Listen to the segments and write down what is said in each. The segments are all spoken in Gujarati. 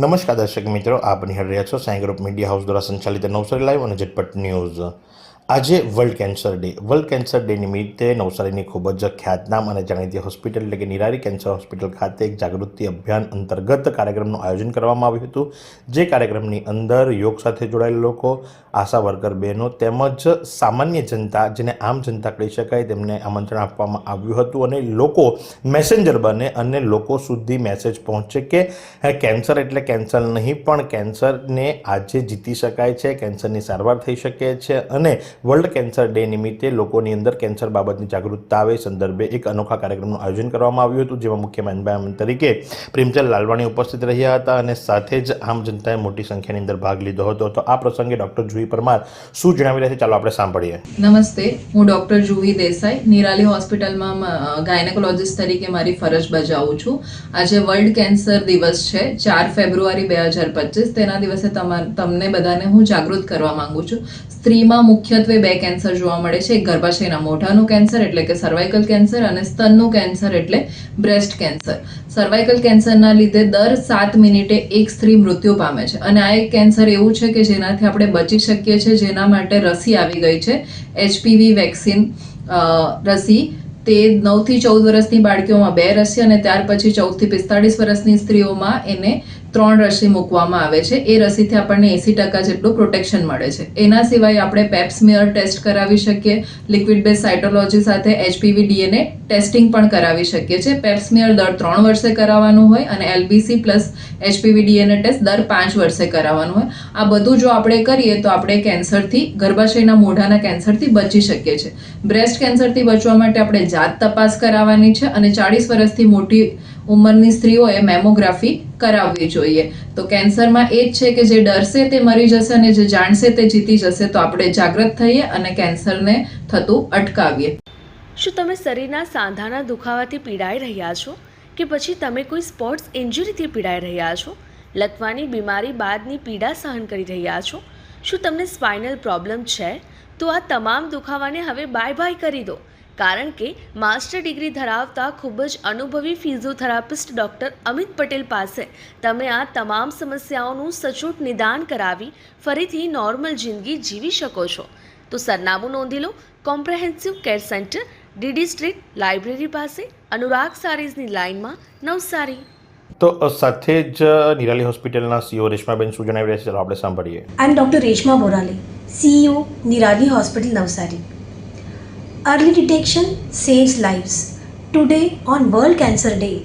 નમસ્કાર દર્શક મિત્રો, આપ નિહાળી રહ્યા છો સાઈ ગ્રુપ મીડિયા હાઉસ દ્વારા સંચાલિત નવસારી લાઈવ અને ઝટપટ ન્યૂઝ. આજે વર્લ્ડ કેન્સર ડે નિમિત્તે નવસારીની ખૂબ જ ખ્યાતનામ અને જાણીતી હોસ્પિટલ એટલે કે નિરાલી કેન્સર હોસ્પિટલ ખાતે એક જાગૃતિ અભિયાન અંતર્ગત કાર્યક્રમનું આયોજન કરવામાં આવ્યું હતું. જે કાર્યક્રમની અંદર યોગ સાથે જોડાયેલા લોકો, આશા વર્કર બહેનો તેમજ સામાન્ય જનતા, જેને આમ જનતા કહી શકાય, તેમને આમંત્રણ આપવામાં આવ્યું હતું અને લોકો મેસેન્જર બને અને લોકો સુધી મેસેજ પહોંચે કે કેન્સર એટલે કેન્સર નહીં, પણ કેન્સરને આજે જીતી શકાય છે, કેન્સરની સારવાર થઈ શકે છે અને વર્લ્ડ કેન્સર ડે નિમિત્તે લોકોની અંદર કેન્સર બાબતની જાગૃતતા આવે સંદર્ભે એક અનોખા કાર્યક્રમનું આયોજન કરવામાં આવ્યું હતું, જેમાં મુખ્ય મહેમાન તરીકે પ્રેમચંદ લાલવાણી ઉપસ્થિત રહ્યા હતા અને સાથે જ આમ જનતાએ મોટી સંખ્યાની અંદર ભાગ લીધો હતો. તો આ પ્રસંગે ડૉક્ટર જુહી પરમાર શું જણાવી રહ્યા છે, ચાલો આપણે સાંભળીએ. નમસ્તે, હું ડૉક્ટર જુહી દેસાઈ નિરાલી હોસ્પિટલમાં ગાયનેકોલોજીસ્ટ તરીકે મારી ફરજ બજાવું છું. આજે વર્લ્ડ કેન્સર દિવસ છે, 4 ફેબ્રુઆરી 2025. તેના દિવસે તમને બધાને હું જાગૃત કરવા માંગુ છું. સ્ત્રીમાં મુખ્યત્વે 2 કેન્સર જોવા મળે છે, એક ગર્ભાશયના મોઢાનું કેન્સર એટલે કે સર્વાઇકલ કેન્સર અને સ્તનનું કેન્સર એટલે બ્રેસ્ટ કેન્સર. સર્વાઇકલ કેન્સરના લીધે દર 7 મિનિટે એક સ્ત્રી મૃત્યુ પામે છે અને આ એક કેન્સર એવું છે કે જેનાથી આપણે બચી શકીએ છીએ, જેના માટે રસી આવી ગઈ છે, HPV વેક્સિન રસી. તે 9 થી 14 વર્ષની બાળકીઓમાં 2 રસી અને ત્યાર પછી 14 થી 45 વર્ષની સ્ત્રીઓમાં એને 3 રસી મૂકવામાં આવે છે. એ રસીથી આપણને 80% જેટલું પ્રોટેક્શન મળે છે. એના સિવાય આપણે પેપ્સમિયર ટેસ્ટ કરાવી શકીએ, લિક્વિડ બેઝ સાયટોલોજી સાથે HPV DNA ટેસ્ટિંગ પણ કરાવી શકીએ છીએ. પેપ્સમિયર દર 3 વર્ષે કરાવવાનું હોય અને LBC plus HPV DNA test દર 5 વર્ષે કરાવવાનું હોય. આ બધું જો આપણે કરીએ તો આપણે કેન્સરથી, ગર્ભાશયના મોઢાના કેન્સરથી બચી શકીએ છીએ. બ્રેસ્ટ કેન્સરથી બચવા માટે આપણે જાત તપાસ કરાવવાની છે અને 40 વર્ષથી મોટી ઉંમરની સ્ત્રીઓએ મેમોગ્રાફી કરાવવી જોઈએ. તો કેન્સરમાં એ જ છે કે જે ડરશે તે મરી જશે અને જે જાણશે તે જીતી જશે. તો આપણે જાગૃત થઈએ અને કેન્સરને થતું અટકાવીએ. શું તમે શરીરના સાંધાના દુખાવાથી પીડાઈ રહ્યા છો કે પછી તમે કોઈ સ્પોર્ટ્સ ઇન્જરીથી પીડાઈ રહ્યા છો? લકવાની બીમારી બાદની પીડા સહન કરી રહ્યા છો? શું તમને સ્પાઇનલ પ્રોબ્લેમ છે? તો આ તમામ દુખાવાને હવે બાય કરી દો, કારણ કે માસ્ટર ડિગ્રી ધરાવતા ખૂબ જ અનુભવી ફિઝિયોથેરાપિસ્ટ ડૉક્ટર અમિત પટેલ પાસે તમે આ તમામ સમસ્યાઓનું સચોટ નિદાન કરાવી ફરીથી નોર્મલ જિંદગી જીવી શકો છો. તો સરનામું નોંધી લો. Comprehensive care centre, DD street, library પાસે, અનુરાગ સારીઝની લાઇનમાં, નવસારી. તો સાથે જ નિરાલી હોસ્પિટલના CEO રેશમાબેન શું જણાવી રહ્યા છે, ચાલો આપણે સાંભળીએ. I am Dr. Reshma Borale, CEO, Nirali Hospital, Navsari. Early detection saves lives. Today, on World Cancer Day,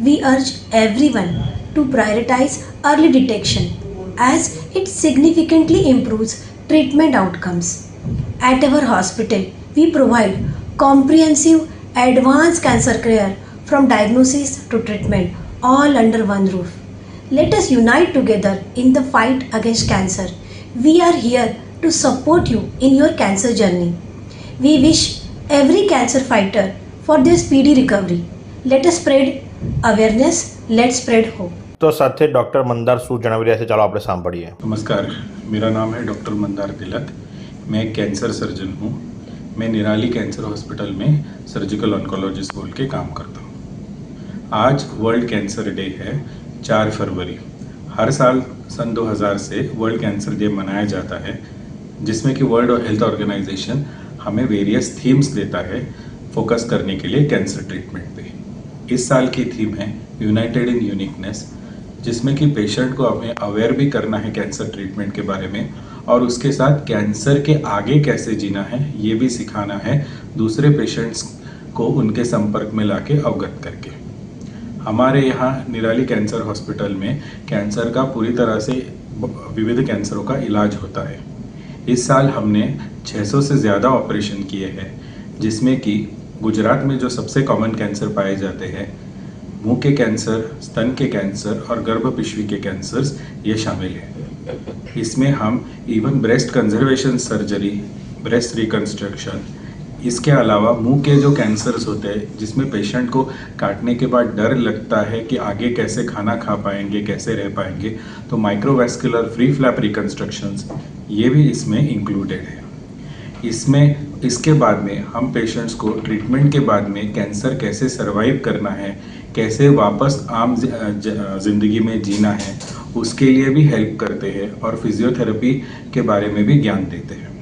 we urge everyone to prioritize early detection as it significantly improves treatment outcomes. At our hospital, we provide comprehensive advanced cancer care from diagnosis to treatment, all under one roof. Let us unite together in the fight against cancer. We are here to support you in your cancer journey. We wish every cancer fighter for their speedy recovery. Let us spread awareness, let's spread hope. તો સાથે ડૉક્ટર મંદાર શું જણાવી રહ્યા છે, ચાલો આપણે સાંભળીએ. नमस्कार, मेरा नाम है डॉक्टर मंदार तिलक. मैं एक कैंसर सर्जन हूँ. मैं निराली कैंसर हॉस्पिटल में सर्जिकल ऑन्कोलॉजिस्ट बोल के काम करता हूँ. आज वर्ल्ड कैंसर डे है, 4 फरवरी. हर साल सन 2000 से वर्ल्ड कैंसर डे मनाया जाता है, जिसमें कि वर्ल्ड हेल्थ ऑर्गेनाइजेशन हमें वेरियस थीम्स देता है फोकस करने के लिए कैंसर ट्रीटमेंट पे. इस साल की थीम है यूनाइटेड इन यूनिकनेस, जिसमें कि पेशेंट को हमें अवेयर भी करना है कैंसर ट्रीटमेंट के बारे में और उसके साथ कैंसर के आगे कैसे जीना है ये भी सिखाना है दूसरे पेशेंट्स को उनके संपर्क में लाके अवगत करके. हमारे यहाँ निराली कैंसर हॉस्पिटल में कैंसर का पूरी तरह से विविध कैंसरों का इलाज होता है. इस साल हमने 600 से ज़्यादा ऑपरेशन किए हैं, जिसमें कि गुजरात में जो सबसे कॉमन कैंसर पाए जाते हैं, मुंह के कैंसर, स्तन के कैंसर और गर्भपिशवी के कैंसर्स ये शामिल हैं. इसमें हम even breast conservation surgery, breast reconstruction, इसके अलावा मुंह के जो कैंसर्स होते हैं जिसमें पेशेंट को काटने के बाद डर लगता है कि आगे कैसे खाना खा पाएंगे, कैसे रह पाएंगे, तो माइक्रोवेस्कुलर फ्री फ्लैप रिकन्स्ट्रक्शंस ये भी इसमें इंक्लूडेड है. इसमें इसके बाद में हम पेशेंट्स को ट्रीटमेंट के बाद में कैंसर कैसे सर्वाइव करना है, कैसे वापस आम जिंदगी में जीना है उसके लिए भी हेल्प करते हैं और फिजियोथेरेपी के बारे में भी ज्ञान देते हैं।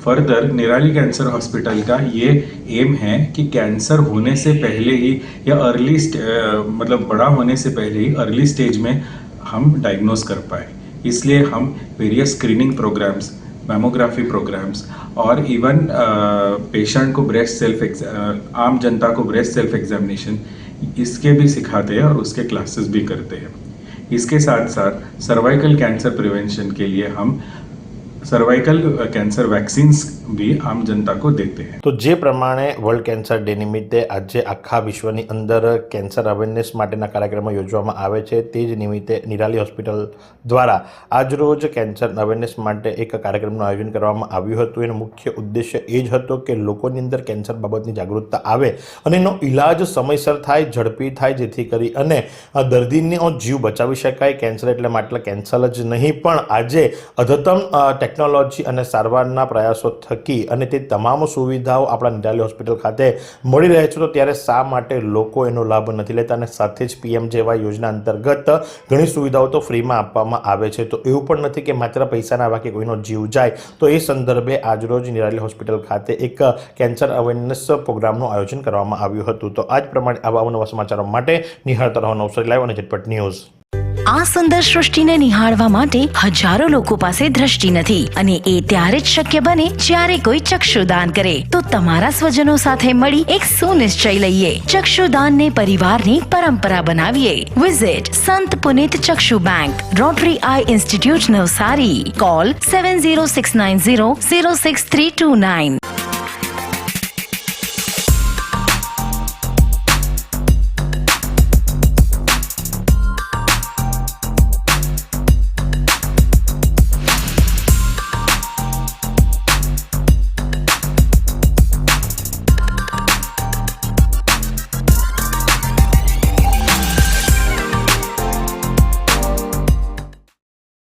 फर्दर निराली कैंसर हॉस्पिटल का ये एम है कि कैंसर होने से पहले ही या मतलब बड़ा होने से पहले ही अर्ली स्टेज में हम डायग्नोस कर पाए। इसलिए हम various screening programmes, mammography programmes और इवन पेशेंट को आम जनता को ब्रेस्ट सेल्फ एग्जामिनेशन इसके भी सिखाते हैं और उसके क्लासेस भी करते हैं। इसके साथ साथ सर्वाइकल कैंसर प्रिवेंशन के लिए हम સર્વાઇકલ કેન્સર વેક્સિન્સ બી આમ જનતા કો દેતે હૈ। તો જે પ્રમાણે વર્લ્ડ કેન્સર ડે નિમિત્તે આજે આખા વિશ્વની અંદર કેન્સર અવેરનેસ માટેના કાર્યક્રમો યોજવામાં આવે છે, તે જ નિમિત્તે નિરાલી હોસ્પિટલ દ્વારા આજરોજ કેન્સર અવેરનેસ માટે એક કાર્યક્રમનું આયોજન કરવામાં આવ્યું હતું। એનો મુખ્ય ઉદ્દેશ્ય એ જ હતો કે લોકોની અંદર કેન્સર બાબતની જાગૃતતા આવે અને એનો ઇલાજ સમયસર થાય, ઝડપી થાય, જેથી કરી અને દર્દીનો જીવ બચાવી શકાય। કેન્સર એટલે માત્ર કેન્સર જ નહીં, પણ આજે અદ્યતન ટેકનોલોજી અને સારવારના પ્રયાસો થકી અને તે તમામ સુવિધાઓ આપણા નિરાલી હોસ્પિટલ ખાતે મળી રહે છે, તો ત્યારે શા માટે લોકો એનો લાભ નથી લેતા? અને સાથે જ PMJY યોજના અંતર્ગત ઘણી સુવિધાઓ તો ફ્રીમાં આપવામાં આવે છે, તો એવું પણ નથી કે માત્ર પૈસાના વાકે કોઈનો જીવ જાય। તો એ સંદર્ભે આજરોજ નિરાલી હોસ્પિટલ ખાતે એક કેન્સર અવેરનેસ પ્રોગ્રામનું આયોજન કરવામાં આવ્યું હતું। તો આ જ પ્રમાણે આવા અવનવા સમાચારો માટે નિહાળતા રહો નવસારી લાઈવ અને ઝટપટ ન્યૂઝ। આ સુંદર સૃષ્ટિને નિહાળવા માટે હજારો લોકો પાસે દ્રષ્ટિ નથી અને એ ત્યારે જ શક્ય બને જ્યારે કોઈ ચક્ષુદાન કરે। તો તમારા સ્વજનો સાથે મળી એક સુનિશ્ચય લઈએ, ચક્ષુદાનને પરિવારની પરંપરા બનાવીએ। Visit Sant Punit Chakshu bank, rotary eye institute Navsari. Call 7069006329।